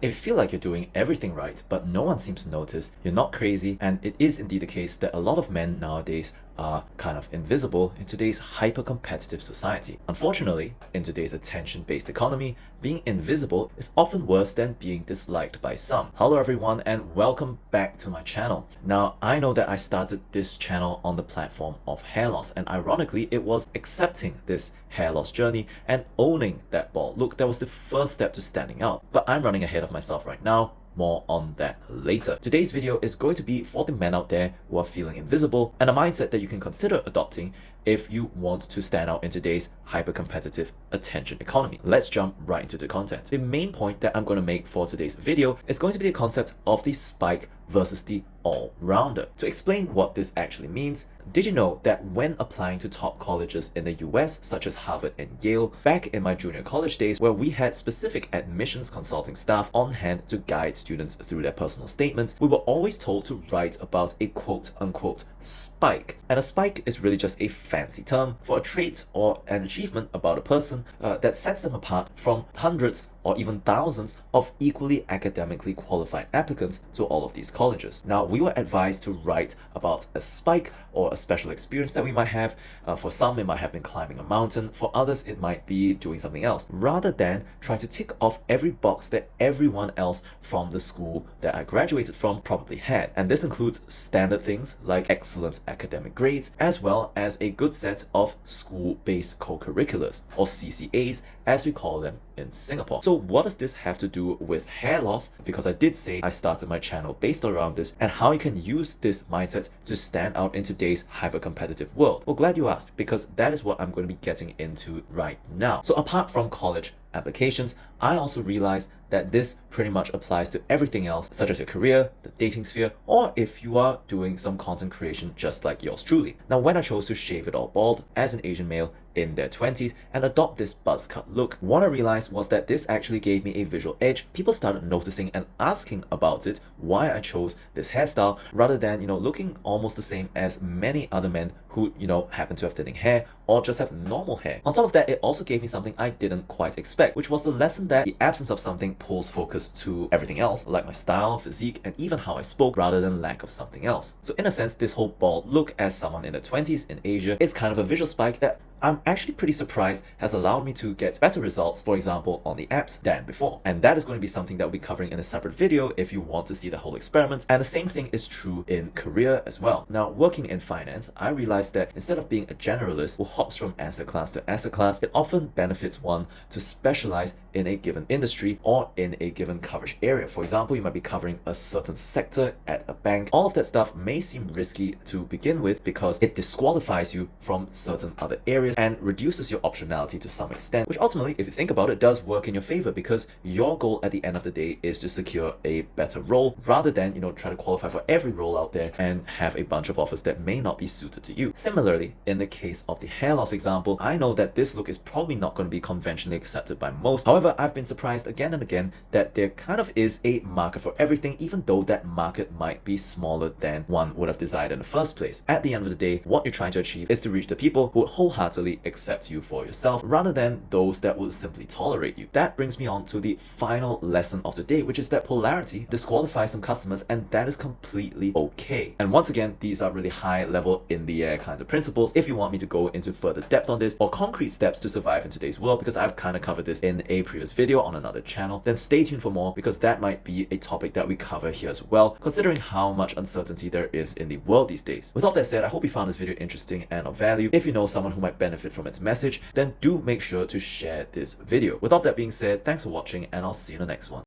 If you feel like you're doing everything right, but no one seems to notice, you're not crazy, and it is indeed the case that a lot of men nowadays are kind of invisible in today's hyper-competitive society. Unfortunately, in today's attention-based economy, being invisible is often worse than being disliked by some. Hello everyone and welcome back to my channel. Now, I know that I started this channel on the platform of hair loss, and ironically, it was accepting this hair loss journey and owning that bald look that was the first step to standing out. But I'm running ahead of myself right now. More on that later. Today's video is going to be for the men out there who are feeling invisible and a mindset that you can consider adopting if you want to stand out in today's hyper-competitive attention economy. Let's jump right into the content. The main point that I'm going to make for today's video is going to be the concept of the spike versus the all-rounder. To explain what this actually means, did you know that when applying to top colleges in the US, such as Harvard and Yale, back in my junior college days where we had specific admissions consulting staff on hand to guide students through their personal statements, we were always told to write about a quote-unquote spike. And a spike is really just a fancy term for a trait or an achievement about a person that sets them apart from hundreds or even thousands of equally academically qualified applicants to all of these colleges. Now, we were advised to write about a spike or a special experience that we might have. For some, it might have been climbing a mountain. For others, it might be doing something else, rather than try to tick off every box that everyone else from the school that I graduated from probably had. And this includes standard things like excellent academic grades, as well as a good set of school-based co-curriculars, or CCAs, as we call them in Singapore. So what does this have to do with hair loss? Because I did say I started my channel based around this, and how you can use this mindset to stand out in today's hyper-competitive world. Well, glad you asked, because that is what I'm going to be getting into right now. So apart from college applications, I also realized that this pretty much applies to everything else, such as your career, the dating sphere, or if you are doing some content creation just like yours truly. Now, when I chose to shave it all bald as an Asian male in their 20s and adopt this buzz cut look, what I realized was that this actually gave me a visual edge. People started noticing and asking about it, why I chose this hairstyle, rather than, looking almost the same as many other men who, happen to have thinning hair or just have normal hair. On top of that, it also gave me something I didn't quite expect, which was the lesson that the absence of something pulls focus to everything else, like my style, physique, and even how I spoke, rather than lack of something else. So in a sense, this whole bald look as someone in their 20s in Asia is kind of a visual spike that I'm actually pretty surprised has allowed me to get better results, for example, on the apps than before. And that is going to be something that we'll be covering in a separate video if you want to see the whole experiment. And the same thing is true in career as well. Now, working in finance, I realized that instead of being a generalist who hops from asset class to asset class, it often benefits one to specialize in a given industry or in a given coverage area. For example, you might be covering a certain sector at a bank. All of that stuff may seem risky to begin with because it disqualifies you from certain other areas and reduces your optionality to some extent, which ultimately, if you think about it, does work in your favor, because your goal at the end of the day is to secure a better role rather than, try to qualify for every role out there and have a bunch of offers that may not be suited to you. Similarly, in the case of the hair loss example, I know that this look is probably not going to be conventionally accepted by most. However, I've been surprised again and again that there kind of is a market for everything, even though that market might be smaller than one would have desired in the first place. At the end of the day, what you're trying to achieve is to reach the people who would wholeheartedly accept you for yourself, rather than those that would simply tolerate you. That brings me on to the final lesson of the day, which is that polarity disqualifies some customers, and that is completely okay. And once again, these are really high level in the air kind of principles. If you want me to go into further depth on this or concrete steps to survive in today's world, because I've kind of covered this in a previous video on another channel, then stay tuned for more, because that might be a topic that we cover here as well, considering how much uncertainty there is in the world these days. With all that said, I hope you found this video interesting and of value. If you know someone who might benefit from its message, then do make sure to share this video. With all that being said, thanks for watching, and I'll see you in the next one.